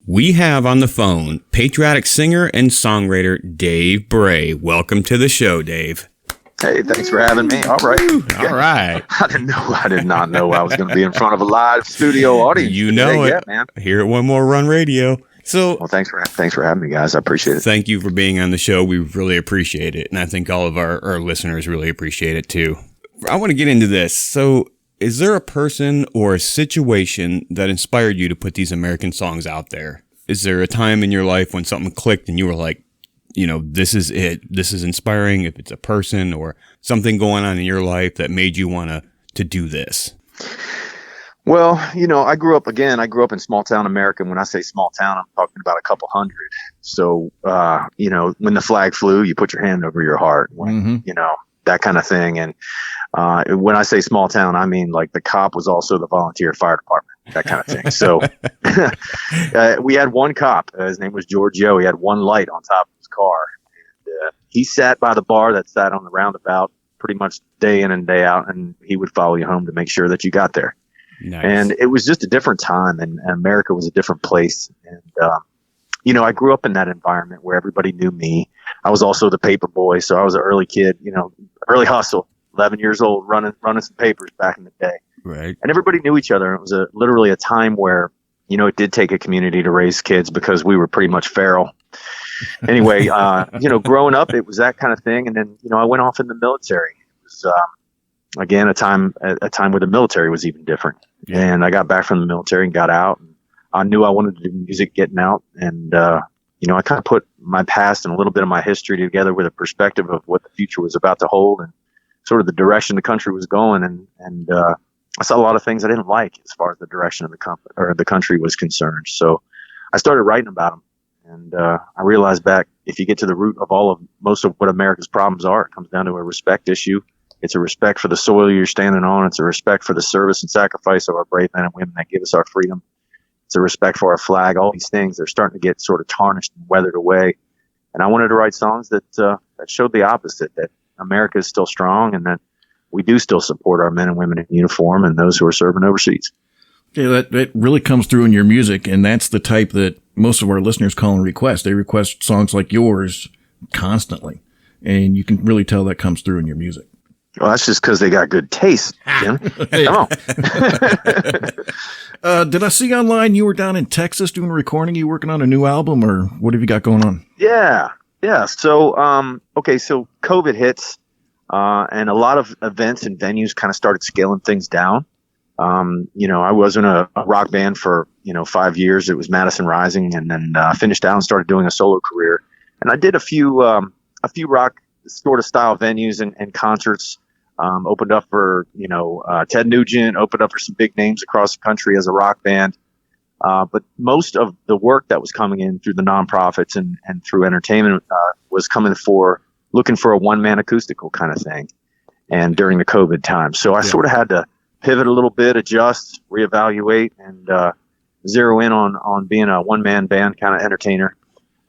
We have on the phone patriotic singer and songwriter Dave Bray. Welcome to the show, Dave. Hey, thanks for having me. All right. All right. I did not know I was going to be in front of a live studio audience. You know it. Yeah, man. Here at One More Run Radio. So, well, thanks for having me, guys. I appreciate it. Thank you for being on the show. We really appreciate it. And I think all of our listeners really appreciate it too. I want to get into this. So, is there a person or a situation that inspired you to put these American songs out there? Is there a time in your life when something clicked and you were like, you know, this is it. This is inspiring. If it's a person or something going on in your life that made you want to do this. Well, you know, I grew up in small town America. And when I say small town, I'm talking about a couple hundred. So, you know, when the flag flew, you put your hand over your heart, you know, that kind of thing. And when I say small town, I mean like the cop was also the volunteer fire department, that kind of thing. So we had one cop. His name was George Yo. He had one light on top of his car. And, he sat by the bar that sat on the roundabout pretty much day in and day out, and he would follow you home to make sure that you got there. Nice. And it was just a different time, and America was a different place. And, you know, I grew up in that environment where everybody knew me. I was also the paper boy, so I was an early kid, you know, early hustle, 11 years old, running some papers back in the day. Right. And everybody knew each other. It was literally a time where, you know, it did take a community to raise kids because we were pretty much feral. Anyway, you know, growing up, it was that kind of thing. And then, you know, I went off in the military. It was, again, a time where the military was even different. Yeah. And I got back from the military and got out. And I knew I wanted to do music getting out. And, you know, I kind of put my past and a little bit of my history together with a perspective of what the future was about to hold and sort of the direction the country was going. And I saw a lot of things I didn't like as far as the direction of the country was concerned. So I started writing about them. And I realized back, if you get to the root of most of what America's problems are, it comes down to a respect issue. It's a respect for the soil you're standing on. It's a respect for the service and sacrifice of our brave men and women that give us our freedom. It's a respect for our flag. All these things, they're starting to get sort of tarnished and weathered away. And I wanted to write songs that showed the opposite, that America is still strong and that we do still support our men and women in uniform and those who are serving overseas. Yeah, that really comes through in your music, and that's the type that most of our listeners call and request. They request songs like yours constantly, and you can really tell that comes through in your music. Well, that's just because they got good taste, Jim. Come on. Did I see online you were down in Texas doing a recording? You working on a new album, or what have you got going on? Yeah. So, okay, so COVID hits, and a lot of events and venues kind of started scaling things down. You know, I was in a rock band for, 5 years. It was Madison Rising, and then finished out and started doing a solo career. And I did a few rock sort of style venues and concerts. Opened up for, Ted Nugent, opened up for some big names across the country as a rock band. But most of the work that was coming in through the nonprofits and through entertainment was looking for a one-man acoustical kind of thing. And during the COVID time. So I sort of had to pivot a little bit, adjust, reevaluate, and zero in on being a one-man band kind of entertainer.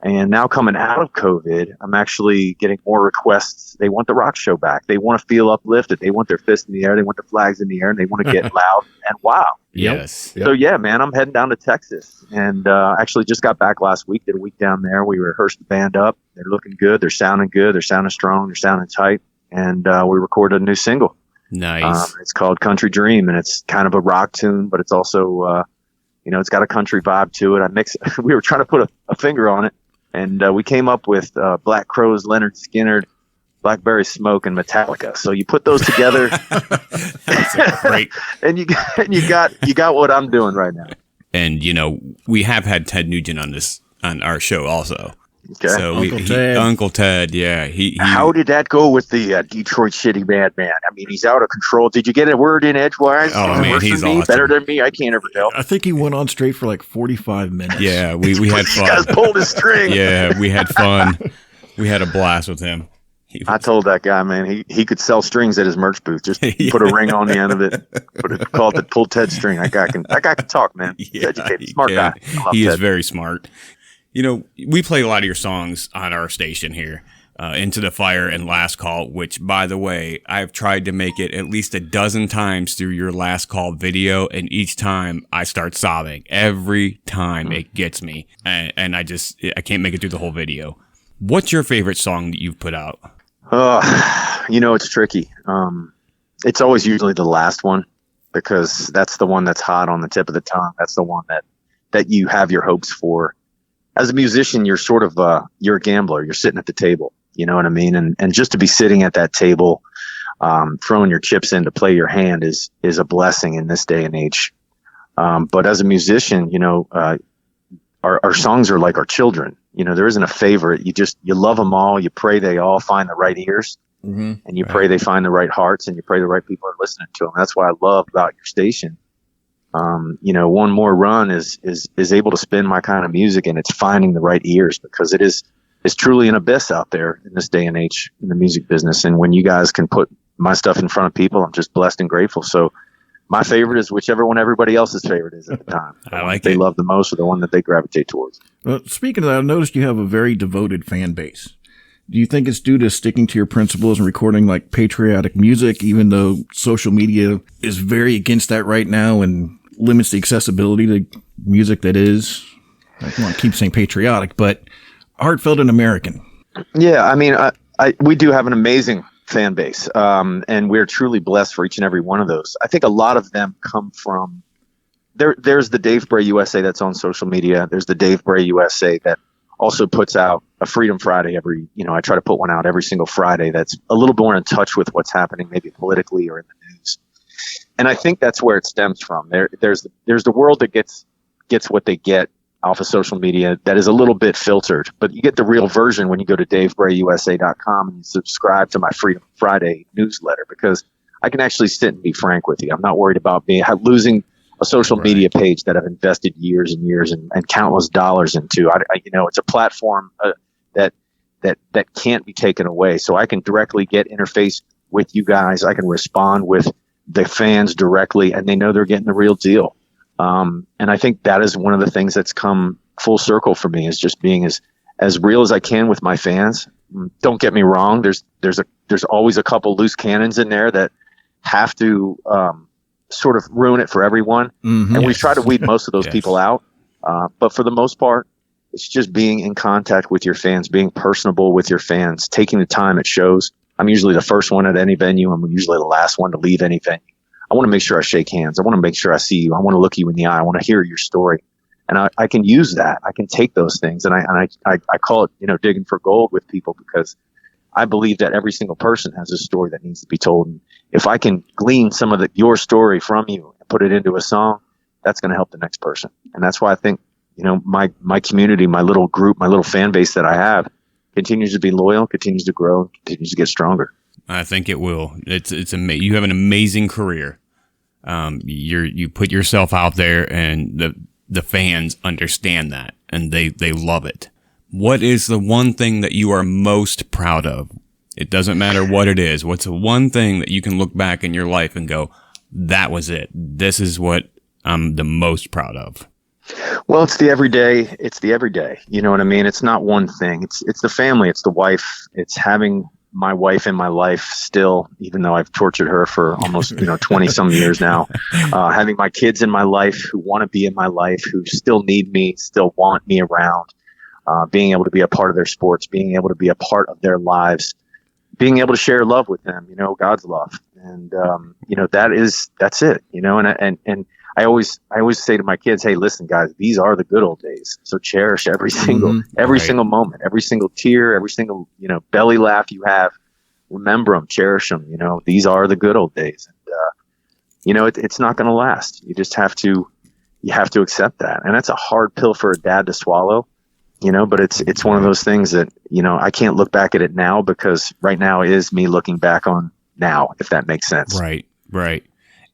And now coming out of COVID, I'm actually getting more requests. They want the rock show back. They want to feel uplifted. They want their fists in the air. They want the flags in the air, and they want to get loud and wow. Yes. So, yeah, man, I'm heading down to Texas. And actually just got back last week, did a week down there. We rehearsed the band up. They're looking good. They're sounding good. They're sounding strong. They're sounding tight. And we recorded a new single. Nice. It's called Country Dream, and it's kind of a rock tune, but it's also, it's got a country vibe to it. We were trying to put a finger on it. And we came up with Black Crowes, Leonard Skinner, Blackberry Smoke, and Metallica. So you put those together, that's great. and you got what I'm doing right now. And we have had Ted Nugent on our show also. Okay. So Uncle Ted, yeah. How did that go with the Detroit City Madman? I mean, he's out of control. Did you get a word in edgewise? Oh man, he's awesome. Better than me? I can't ever tell. I think he went on straight for like 45 minutes. Yeah, we had fun. You guys pulled his string. Yeah, we had fun. We had a blast with him. I told that guy, man, he could sell strings at his merch booth. Just put a ring on the end of it. Call it the pull Ted string. That guy can talk, man. He's educated, smart guy. He is very smart. We play a lot of your songs on our station here. Into the Fire and Last Call, which, by the way, I've tried to make it at least a dozen times through your Last Call video, and each time I start sobbing. Every time it gets me, and I can't make it through the whole video. What's your favorite song that you've put out? It's tricky. It's always usually the last one, because that's the one that's hot on the tip of the tongue. That's the one that you have your hopes for. As a musician, you're sort of you're a gambler. You're sitting at the table. You know what I mean? And just to be sitting at that table, throwing your chips in to play your hand is a blessing in this day and age. But as a musician, our songs are like our children. There isn't a favorite. You love them all. You pray they all find the right ears, and you pray they find the right hearts, and you pray the right people are listening to them. That's what I love about your station. One More Run is able to spin my kind of music, and it's finding the right ears, because it's truly an abyss out there in this day and age in the music business. And when you guys can put my stuff in front of people, I'm just blessed and grateful. So my favorite is whichever one everybody else's favorite is at the time. I like they it. love the most, or the one that they gravitate towards. Well, speaking of that, I noticed you have a very devoted fan base. Do you think it's due to sticking to your principles and recording like patriotic music, even though social media is very against that right now and limits the accessibility to music that is, I don't want to keep saying patriotic, but heartfelt and American? Yeah, I mean, we do have an amazing fan base, and we're truly blessed for each and every one of those. I think a lot of them come from there's the Dave Bray USA that's on social media. There's the Dave Bray USA that also puts out a Freedom Friday I try to put one out every single Friday that's a little more in touch with what's happening, maybe politically or in the news. And I think that's where it stems from. There's the world that gets what they get off of social media that is a little bit filtered, but you get the real version when you go to davebrayusa.com and you subscribe to my Freedom Friday newsletter, because I can actually sit and be frank with you. I'm not worried about losing a social media page that I've invested years and years and countless dollars into. It's a platform that can't be taken away. So I can directly get interface with you guys. I can respond with the fans directly, and they know they're getting the real deal. And I think that is one of the things that's come full circle for me, is just being as real as I can with my fans. Don't get me wrong. There's always a couple loose cannons in there that have to, sort of ruin it for everyone. And we try to weed most of those people out. But for the most part, it's just being in contact with your fans, being personable with your fans, taking the time at shows. I'm usually the first one at any venue. I'm usually the last one to leave any venue. I want to make sure I shake hands. I want to make sure I see you. I want to look you in the eye. I want to hear your story. And I can use that. I can take those things. And I call it, digging for gold with people, because I believe that every single person has a story that needs to be told. And if I can glean some of your story from you and put it into a song, that's going to help the next person. And that's why I think, my community, my little group, my little fan base that I have continues to be loyal, continues to grow, and continues to get stronger. I think it will. It's you have an amazing career. You put yourself out there, and the fans understand that, and they love it. What is the one thing that you are most proud of? It doesn't matter what it is. What's the one thing that you can look back in your life and go, that was it. This is what I'm the most proud of. Well, it's the everyday. It's the everyday. You know what I mean? It's not one thing. It's the family. It's the wife. It's having my wife in my life still, even though I've tortured her for almost 20 some years now. Having my kids in my life who want to be in my life, who still need me, still want me around. Being able to be a part of their sports, being able to be a part of their lives, being able to share love with them, God's love. And, that's it, and I always say to my kids, hey, listen, guys, these are the good old days. So cherish every single moment, every single tear, every single, belly laugh you have. Remember them, cherish them. These are the good old days. And, it's not going to last. You just have to accept that. And that's a hard pill for a dad to swallow. But it's one of those things that, I can't look back at it now, because right now is me looking back on now, if that makes sense. Right.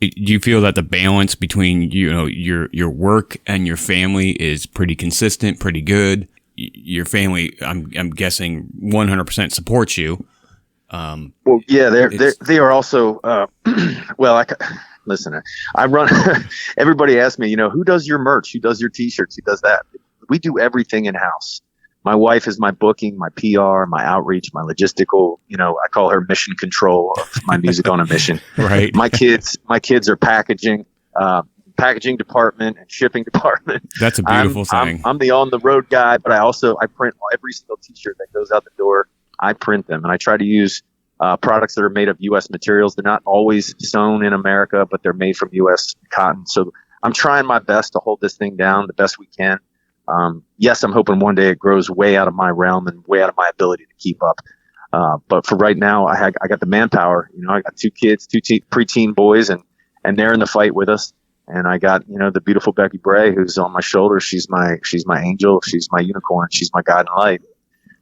Do you feel that the balance between, your work and your family is pretty consistent, pretty good? Your family, I'm guessing 100% supports you. Well, yeah, they are also, listen, I run, everybody asks me, who does your merch? Who does your t-shirts? Who does that? We do everything in house. My wife is my booking, my PR, my outreach, my logistical. I call her mission control of my music on a mission. Right. My kids are packaging department and shipping department. That's a beautiful thing. I'm the on the road guy, but I print every single t-shirt that goes out the door. I print them, and I try to use products that are made of U.S. materials. They're not always sewn in America, but they're made from U.S. cotton. So I'm trying my best to hold this thing down the best we can. Yes, I'm hoping one day it grows way out of my realm and way out of my ability to keep up. But for right now, I got the manpower. I got two kids, preteen boys, and they're in the fight with us. And I got, the beautiful Becky Bray, who's on my shoulder. She's my angel. She's my unicorn. She's my guiding light.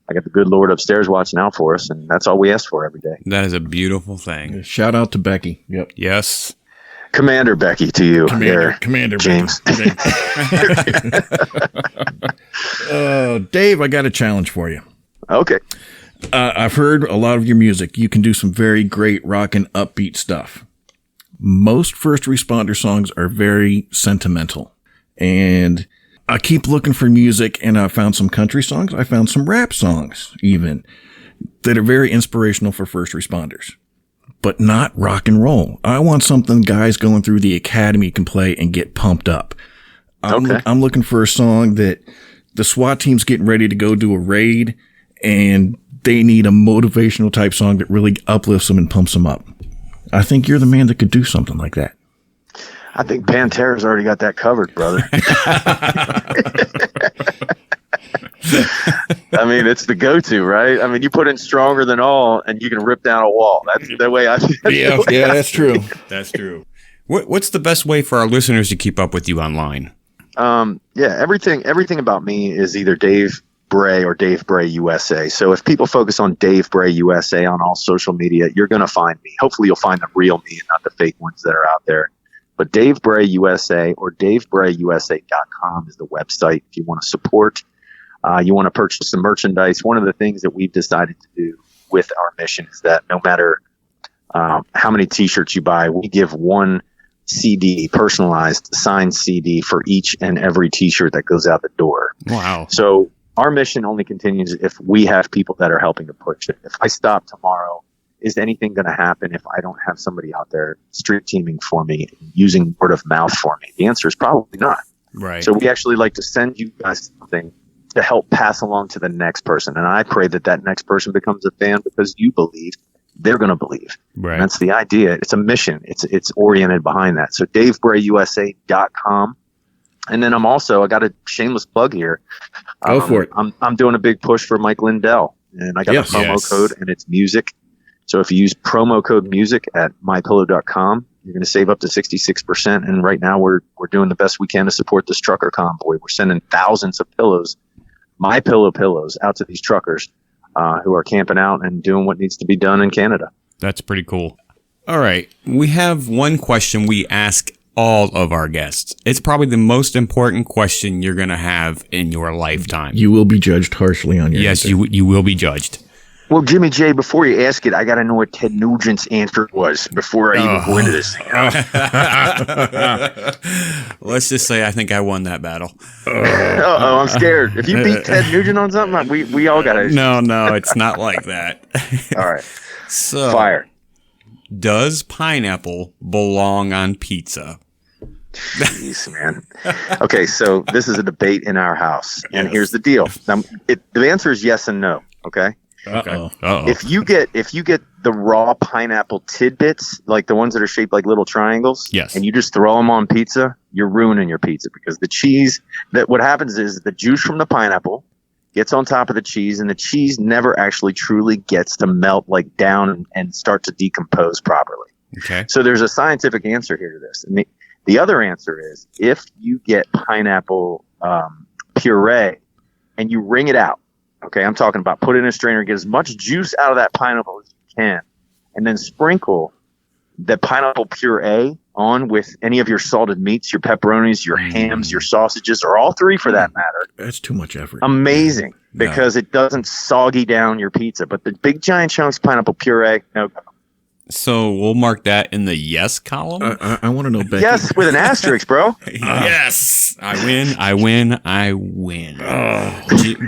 I got the good Lord upstairs watching out for us, and that's all we ask for every day. That is a beautiful thing. Shout out to Becky. Yep. Yes. Commander Becky to you. Commander James. Dave, I got a challenge for you. Okay. I've heard a lot of your music. You can do some very great rock and upbeat stuff. Most first responder songs are very sentimental, and I keep looking for music, and I found some country songs. I found some rap songs even that are very inspirational for first responders, but not rock and roll. I want something guys going through the academy can play and get pumped up. I'm looking for a song that the SWAT team's getting ready to go do a raid, and they need a motivational type song that really uplifts them and pumps them up. I think you're the man that could do something like that. I think Pantera's already got that covered, brother. I mean, it's the go-to, right? I mean, you put in Stronger Than All, and you can rip down a wall. That's the way I feel. Yeah, that's true. That's true. What's the best way for our listeners to keep up with you online? Everything about me is either Dave Bray or Dave Bray USA. So if people focus on Dave Bray USA on all social media, you're going to find me. Hopefully you'll find the real me and not the fake ones that are out there. But Dave Bray USA or DaveBrayUSA.com is the website if you want to support. You want to purchase some merchandise. One of the things that we've decided to do with our mission is that no matter how many t-shirts you buy, we give one CD, personalized signed CD for each and every t-shirt that goes out the door. Wow. So our mission only continues if we have people that are helping to push it. If I stop tomorrow, is anything going to happen if I don't have somebody out there street teaming for me, using word of mouth for me? The answer is probably not. Right. So we actually like to send you guys something to help pass along to the next person. And I pray that next person becomes a fan because you believe they're going to believe. Right. And that's the idea. It's a mission. It's oriented behind that. So DaveBrayUSA.com. And then I got a shameless plug here. Go for it. I'm doing a big push for Mike Lindell, and I got a promo code, and it's music. So if you use promo code music at mypillow.com, you're going to save up to 66%. And right now we're doing the best we can to support this trucker convoy. We're sending thousands of pillows, My Pillow pillows, out to these truckers who are camping out and doing what needs to be done in Canada. That's pretty cool. All right. We have one question we ask all of our guests. It's probably the most important question you're going to have in your lifetime. You will be judged harshly on your answer. Yes, you will be judged. Well, Jimmy J, before you ask it, I got to know what Ted Nugent's answer was before I even go into this thing. Let's just say I think I won that battle. I'm scared. If you beat Ted Nugent on something, we all got to. No, it's not like that. All right. So, fire. Does pineapple belong on pizza? Jeez, man. Okay, so this is a debate in our house, and here's the deal. The answer is yes and no. Okay. Uh-oh. If you get the raw pineapple tidbits, like the ones that are shaped like little triangles, yes, and you just throw them on pizza, you're ruining your pizza because the cheese. What happens is the juice from the pineapple gets on top of the cheese, and the cheese never actually truly gets to melt like down and start to decompose properly. Okay. So there's a scientific answer here to this, and the other answer is if you get pineapple puree and you wring it out. Okay, I'm talking about put it in a strainer, get as much juice out of that pineapple as you can, and then sprinkle the pineapple puree on with any of your salted meats, your pepperonis, your hams, your sausages, or all three for that matter. That's too much effort. Amazing, because it doesn't soggy down your pizza. But the big giant chunks of pineapple puree, no. So we'll mark that in the yes column. I want to know, Becky. Yes, with an asterisk, bro. Yes. I win.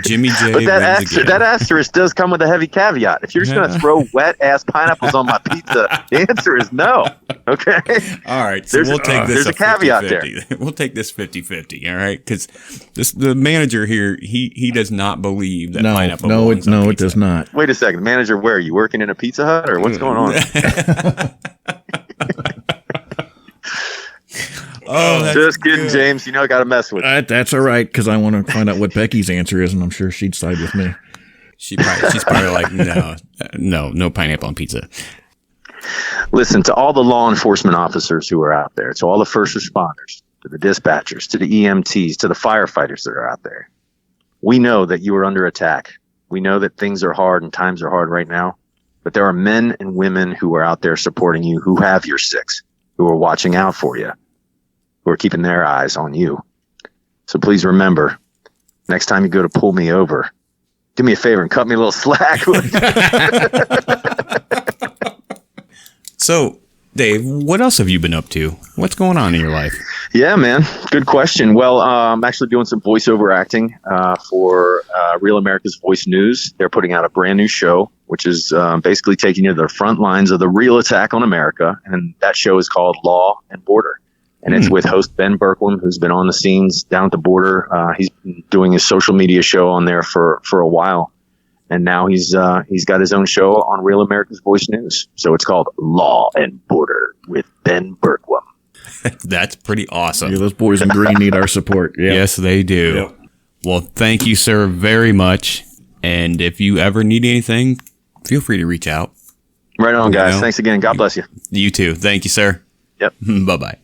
Jimmy J But that wins again. that asterisk does come with a heavy caveat. If you're just going to throw wet ass pineapples on my pizza, the answer is no. Okay. All right, so we'll take this. There's a caveat 50-50. We'll take this 50-50. All right, because the manager here, he does not believe that pineapple. It does not. Wait a second, manager. Where are you working in a Pizza Hut or what's going on? Oh, just kidding, good. James. You know I got to mess with you. That's all right, because I want to find out what Becky's answer is, and I'm sure she'd side with me. She's probably like, no pineapple on pizza. Listen, to all the law enforcement officers who are out there, to all the first responders, to the dispatchers, to the EMTs, to the firefighters that are out there, we know that you are under attack. We know that things are hard and times are hard right now, but there are men and women who are out there supporting you, who have your six, who are watching out for you, who are keeping their eyes on you. So please remember, next time you go to pull me over, do me a favor and cut me a little slack. So, Dave, what else have you been up to? What's going on in your life? Yeah, man. Good question. Well, I'm actually doing some voiceover acting for Real America's Voice News. They're putting out a brand new show, which is basically taking you to the front lines of the real attack on America. And that show is called Law and Border. And it's with host Ben Berkwam, who's been on the scenes down at the border. He's been doing his social media show on there for a while. And now he's got his own show on Real America's Voice News. So it's called Law and Border with Ben Berkwam. That's pretty awesome. Yeah, those boys in green need our support. Yeah. Yes, they do. Yep. Well, thank you, sir, very much. And if you ever need anything, feel free to reach out. Right on, guys. Thanks again. God bless you. You too. Thank you, sir. Yep. Bye-bye.